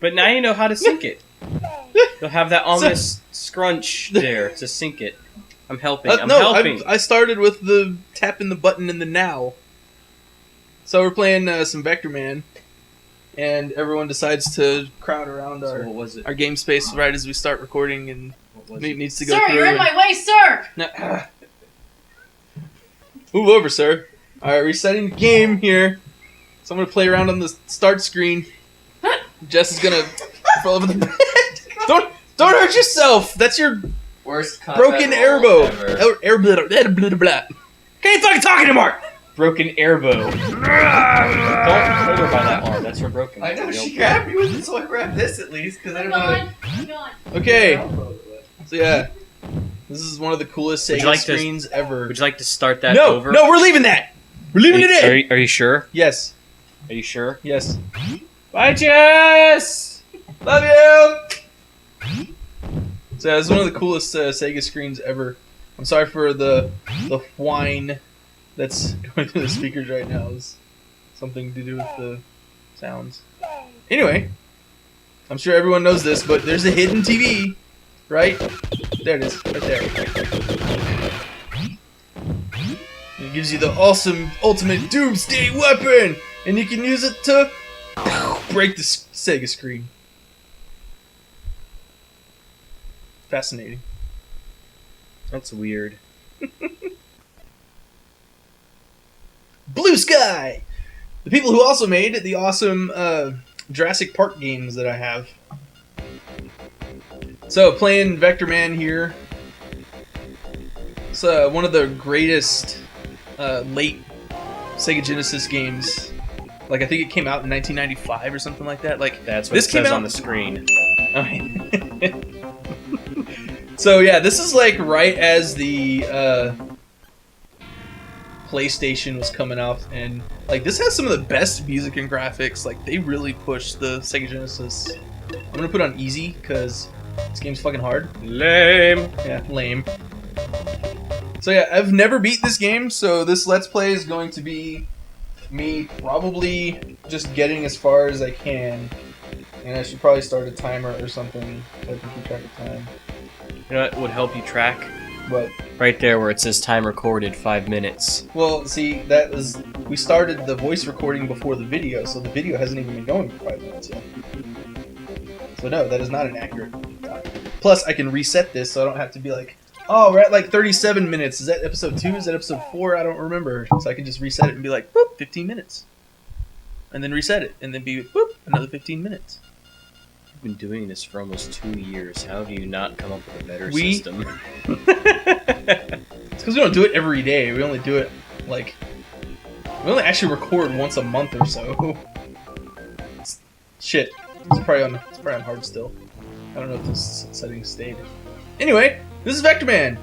But now you know how to sync it. You'll have that ominous scrunch there to sync it. I'm helping. I'm helping. I started with the tapping the button in the now. So we're playing some Vectorman, and everyone decides to crowd around our game space right as we start recording, and needs to go Sir, through. you're in my way, sir! Move over, sir. Alright, resetting the game here. So I'm going to play around on the start screen. Jess is going to fall over the bed. Don't hurt yourself! That's your worst broken airbow. Can't fucking talk anymore! Broken airbow. Don't hold her by that arm. That's her broken. I know, she grabbed me with it, so I grabbed this at least, because I didn't want to... Okay. So yeah. This is one of the coolest Sega screens ever. Would you like to start that over? No, we're leaving that! We're leaving it in! Are you sure? Yes. Are you sure? Yes. Bye, Jess! Love you! So yeah, this is one of the coolest Sega screens ever. I'm sorry for the whine that's going through the speakers right now. It's something to do with the sounds. Anyway, I'm sure everyone knows this, but there's a hidden TV, right? There it is, right there. It gives you the awesome ultimate doomsday weapon, and you can use it to break the Sega screen. Fascinating. That's weird. Blue Sky! The people who also made the awesome Jurassic Park games that I have. So, playing Vectorman here. It's one of the greatest late Sega Genesis games. Like, I think it came out in 1995 or something like that. Like, that's what it says on the screen. Okay. So, yeah, this is like right as the PlayStation was coming out, and like this has some of the best music and graphics. Like, they really pushed the Sega Genesis. I'm gonna put it on easy because this game's fucking hard. Lame. Yeah, lame. So yeah, I've never beat this game, so this Let's Play is going to be me probably just getting as far as I can. And I should probably start a timer or something so I can keep track of time. You know what would help you track? What? Right there where it says time recorded 5 minutes. Well, see, we started the voice recording before the video, so the video hasn't even been going for 5 minutes yet. So no, that is not an accurate time. Plus, I can reset this, so I don't have to be like, oh, we're at like 37 minutes. Is that episode 2? Is that episode 4? I don't remember. So I can just reset it and be like, boop, 15 minutes. And then reset it, and then be, boop, another 15 minutes. You've been doing this for almost 2 years. How have you not come up with a better system? It's because we don't do it every day. We only do it, like, we only actually record once a month or so. Shit. It's probably on hard still. I don't know if this setting stayed. Anyway, this is Vectorman.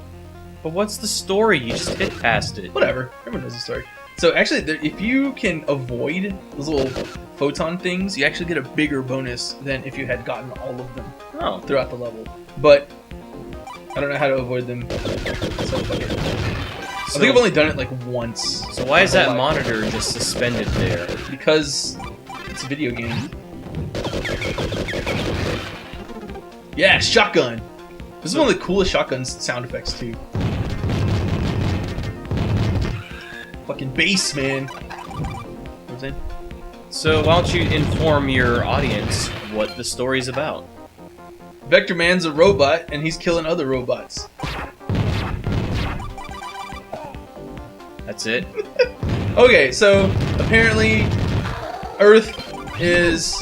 But what's the story? You just hit past it. Whatever. Everyone knows the story. So actually, if you can avoid those little photon things, you actually get a bigger bonus than if you had gotten all of them throughout the level. But I don't know how to avoid them. So I think I've only done it like once. So why is that monitor just suspended there? Because it's a video game. Yeah, shotgun. This is one of the coolest shotgun sound effects too. Fucking bass, man. What was it? So why don't you inform your audience what the story's about? Vectorman's a robot, and he's killing other robots. That's it? Okay, so apparently Earth is,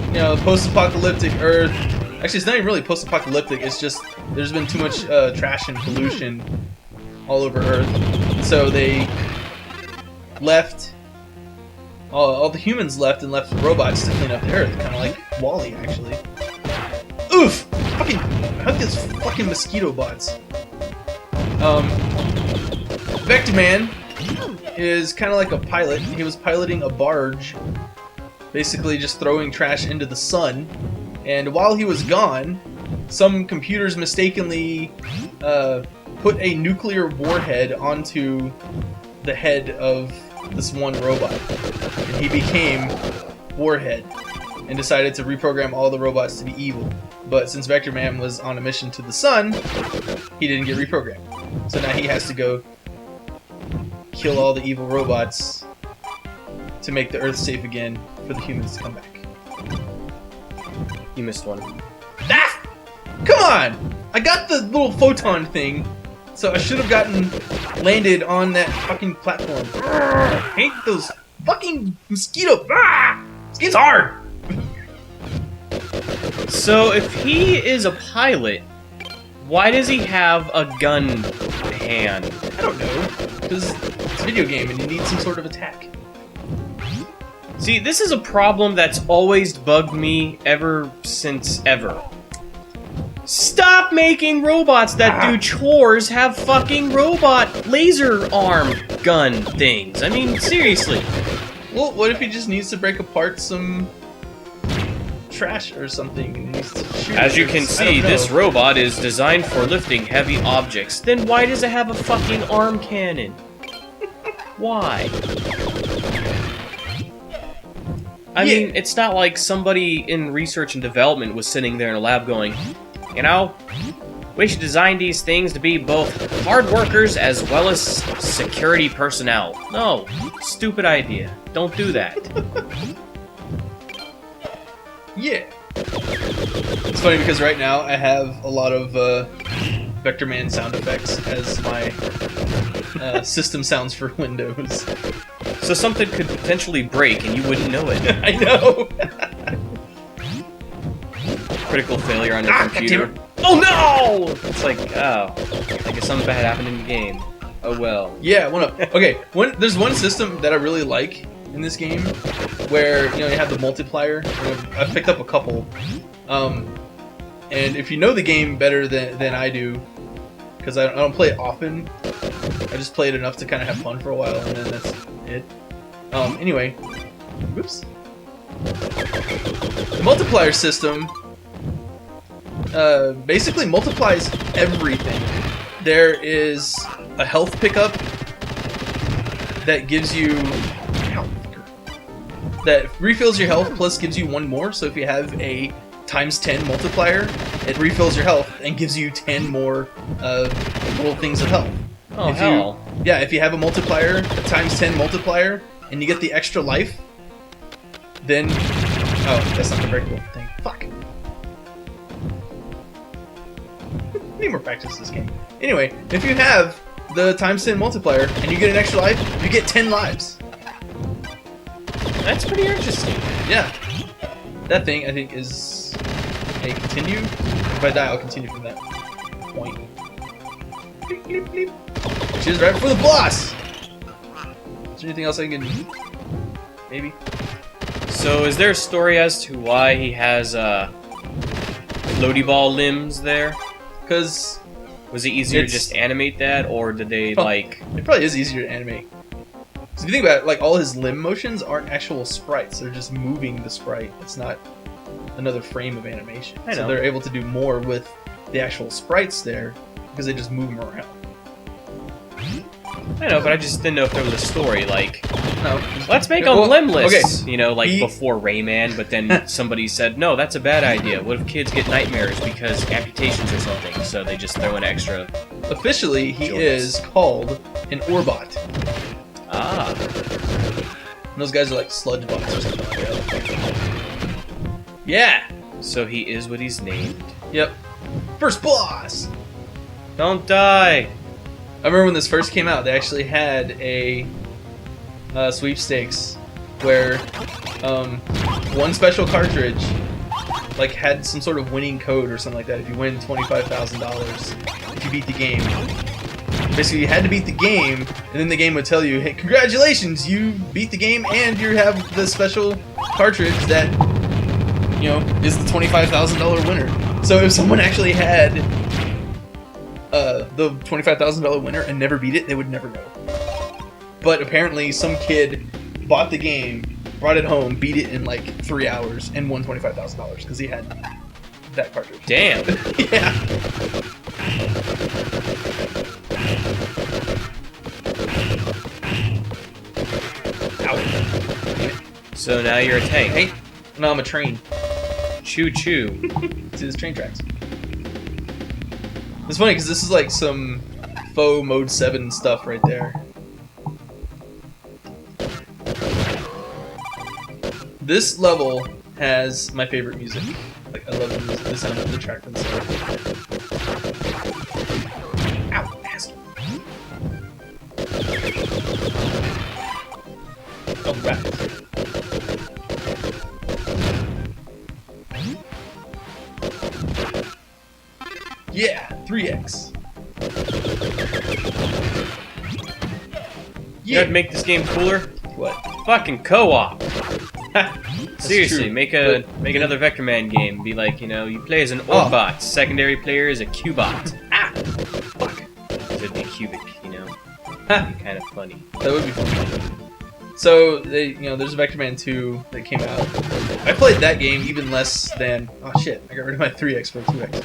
you know, post-apocalyptic Earth. Actually, it's not even really post-apocalyptic. It's just there's been too much trash and pollution all over Earth. So they left, all the humans left and left the robots to clean up the Earth. Kind of like WALL-E, actually. Oof! Fucking, I hope these fucking mosquito bots. Vectorman is kind of like a pilot. He was piloting a barge, basically just throwing trash into the sun. And while he was gone, some computers mistakenly put a nuclear warhead onto the head of this one robot. And he became Warhead. and decided to reprogram all the robots to be evil. But since Vectorman was on a mission to the sun, he didn't get reprogrammed. So now he has to go kill all the evil robots to make the Earth safe again for the humans to come back. You missed one. Ah! Come on! I got the little photon thing, so I should have landed on that fucking platform. I hate those fucking mosquitoes. This game's hard! So if he is a pilot, why does he have a gun hand? I don't know, because it's a video game and you need some sort of attack. See, this is a problem that's always bugged me ever since ever. Stop making robots that do chores have fucking robot laser arm gun things. I mean, seriously. Well, what if he just needs to break apart some trash or something and needs to shoot As you it? can see, this robot is designed for lifting heavy objects. Then why does it have a fucking arm cannon? Why? I mean, it's not like somebody in research and development was sitting there in a lab going, you know, we should design these things to be both hard workers as well as security personnel. No, stupid idea. Don't do that. Yeah. It's funny because right now I have a lot of Vectorman sound effects as my system sounds for Windows. So something could potentially break and you wouldn't know it. I know! Critical failure on your computer. Oh no! It's like, oh, I guess something bad happened in the game. Oh well. Yeah, okay, there's one system that I really like in this game where, you know, you have the multiplier. I've picked up a couple. And if you know the game better than I do, because I don't play it often, I just play it enough to kind of have fun for a while, and then that's it. Anyway, whoops. The multiplier system basically multiplies everything. There is a health pickup that gives you... that refills your health plus gives you one more, so if you have a ×10 multiplier, it refills your health and gives you 10 more little things of health. Oh, hell. Yeah, if you have a multiplier, a ×10 multiplier, and you get the extra life, then... Oh, that's not the breakable thing. Fuck. Need more practice this game. Anyway, if you have the ×10 multiplier and you get an extra life, you get 10 lives. That's pretty interesting. Yeah. That thing, I think, is a continue. If I die, I'll continue from that point. Bleep, bleep, bleep. Which is right before the boss! Is there anything else I can... Maybe? So is there a story as to why he has, floaty ball limbs there? Because... Was it easier to just animate that, or did they, like... It probably is easier to animate. So if you think about it, like, all his limb motions aren't actual sprites. They're just moving the sprite. It's not another frame of animation. I know. So they're able to do more with the actual sprites there because they just move them around. I know, but I just didn't know if there was a story, like... No. Let's make them limbless! Okay. You know, like before Rayman, but then somebody said, no, that's a bad idea. What if kids get nightmares because amputations or something? So they just throw in extra... Officially, he joys. is called an Orbot. Ah. And those guys are like sludge bots or something like that. Yeah! So he is what he's named. Yep. First boss! Don't die! I remember when this first came out, they actually had a sweepstakes where one special cartridge like had some sort of winning code or something like that. If you win $25,000 if you beat the game. Basically, you had to beat the game, and then the game would tell you, hey, congratulations, you beat the game, and you have the special cartridge that, you know, is the $25,000 winner. So if someone actually had the $25,000 winner and never beat it, they would never know. But apparently, some kid bought the game, brought it home, beat it in like 3 hours, and won $25,000 because he had that cartridge. Damn! Yeah. Ow. So now you're a tank. Hey, No, I'm a train. Choo choo. See, there's train tracks. It's funny because this is like some faux Mode 7 stuff right there. This level has my favorite music. Like, I love the music, the sound of the track themselves. Ow, bastard. Oh, right. Yeah, 3x. You know what make this game cooler? What? Fucking co-op. Seriously, true. make another Vectorman game. Be like, you know, you play as an Orbot, secondary player is a Cubot. Ah! Fuck. It'd be cubic, you know. That'd be kind of funny. That would be fun. So, there's a Vectorman 2 that came out. I played that game even less than... Oh shit, I got rid of my 3x for a 2x.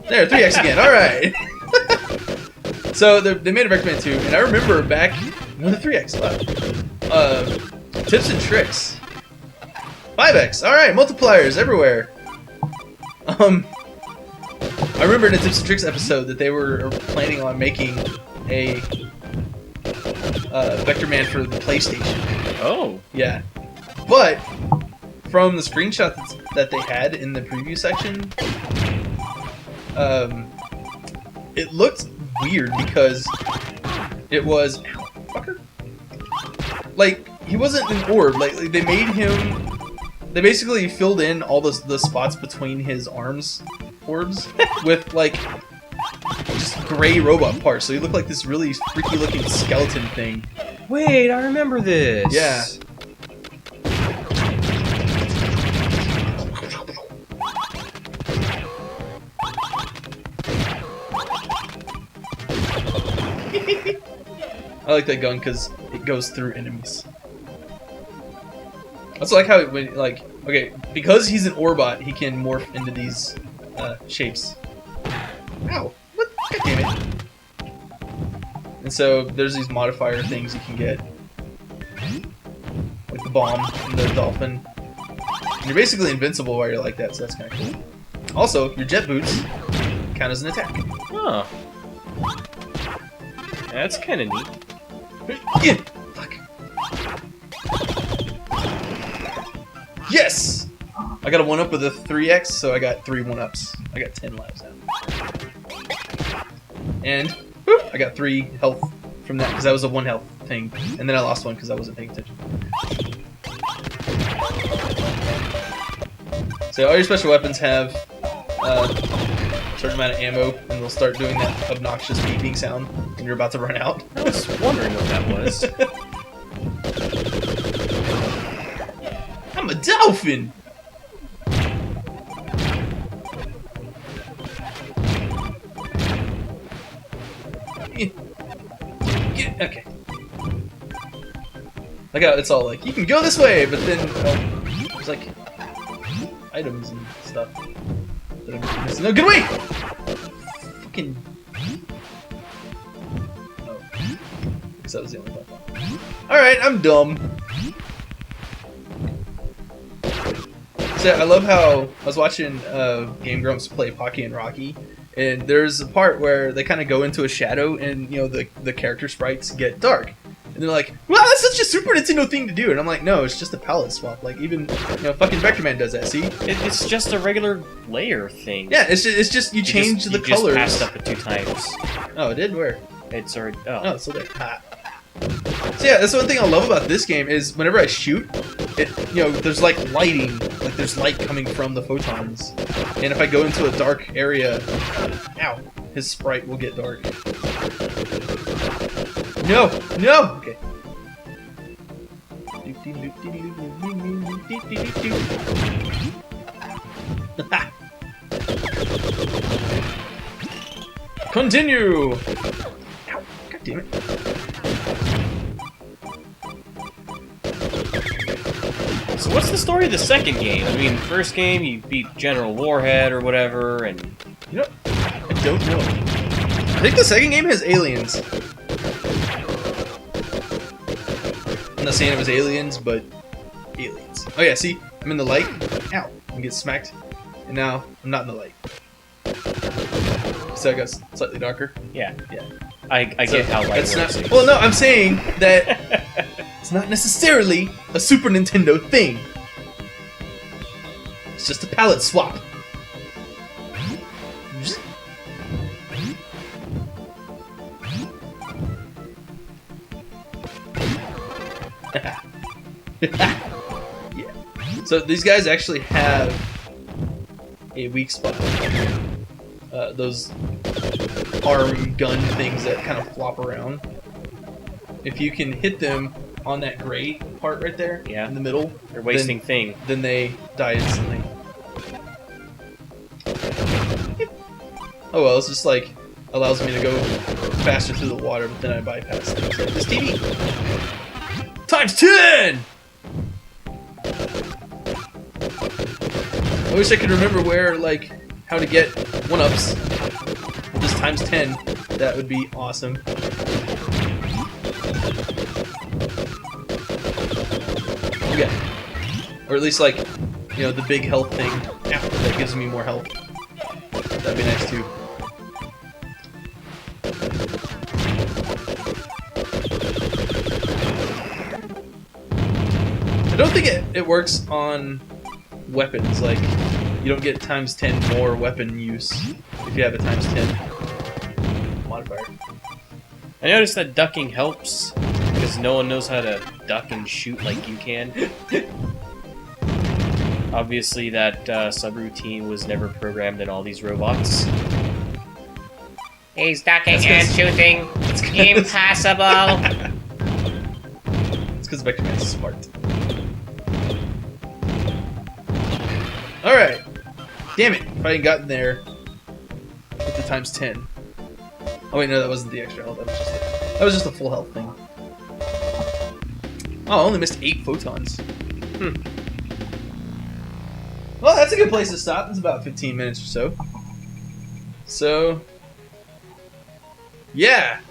There, 3x again, alright! So, they made a Vectorman 2, and I remember back... Another 3x, wow. Tips and tricks. 5x, alright, multipliers everywhere. I remember in the Tips and Tricks episode that they were planning on making a Vectorman for the PlayStation. Oh. Yeah. But, from the screenshot that they had in the preview section, it looked weird because it was... Ow, fucker. Like, he wasn't an orb. Like, they made him... They basically filled in all the spots between his arms orbs with, like, just gray robot parts. So he looked like this really freaky looking skeleton thing. Wait, I remember this. Yeah. I like that gun because it goes through enemies. I also like how okay, because he's an Orbot, he can morph into these shapes. Ow! What? God damn it! And so there's these modifier things you can get, like the bomb and the dolphin. And you're basically invincible while you're like that, so that's kind of cool. Also, your jet boots count as an attack. Huh. That's kind of neat. Yeah. Fuck. Yes! I got a 1-up with a 3x, so I got 3 1-ups. I got 10 lives now. And whoop, I got 3 health from that, because that was a 1 health thing. And then I lost 1 because I wasn't paying attention. So all your special weapons have a certain amount of ammo, and they'll start doing that obnoxious beeping sound when you're about to run out. I was wondering what that was. I'm a dolphin! Okay. Like how it's all like, you can go this way, but then there's like items and stuff that I'm missing. No, get away! Fucking. Oh. I guess that was the only one. Alright, I'm dumb. So I love how I was watching Game Grumps play Pocky and Rocky, and there's a part where they kind of go into a shadow, and the character sprites get dark, and they're like, "Wow, that's such a Super Nintendo thing to do," and I'm like, "No, it's just a palette swap. Like even fucking Vectorman does that. See? It's just a regular layer thing. Yeah, it's just you change the colors." You just passed up it 2 times. Oh, it did? Where? It's already. Oh. Oh, it's still there. Ha. So yeah, that's one thing I love about this game is whenever I shoot, there's like lighting, like there's light coming from the photons, and if I go into a dark area, ow, his sprite will get dark. No, no. Okay. Continue. Ow, God damn it. So what's the story of the second game? I mean, first game you beat General Warhead or whatever, and I don't know. I think the second game has aliens. I'm not saying it was aliens, but aliens. Oh yeah, see? I'm in the light. Ow. I get smacked. And now I'm not in the light. So I got slightly darker. Yeah. I get how light that's works. not. Well, no, I'm saying that it's not necessarily a Super Nintendo thing. It's just a palette swap. Yeah. So these guys actually have a weak spot. Those arm gun things that kind of flop around. If you can hit them on that gray part right there, in the middle, they're wasting thing. Then they die instantly. Oh well, it's just like allows me to go faster through the water, but then I bypass things like this TV. Times 10! I wish I could remember where, like, how to get 1-ups. Just times 10. That would be awesome. Okay. Or at least, like, you know, the big health thing that gives me more health. That'd be nice too. I don't think it works on weapons. Like, you don't get times 10 more weapon use if you have a times 10 modifier. I noticed that ducking helps because no one knows how to duck and shoot like you can. Obviously, that subroutine was never programmed in all these robots. He's ducking and shooting. Impossible. It's because Vectorman's smart. Alright. Damn it. If I hadn't gotten there with the times 10. Oh wait, no, that wasn't the extra health. That was just a full health thing. Oh, I only missed 8 photons. Well, that's a good place to stop. It's about 15 minutes or so. So, yeah.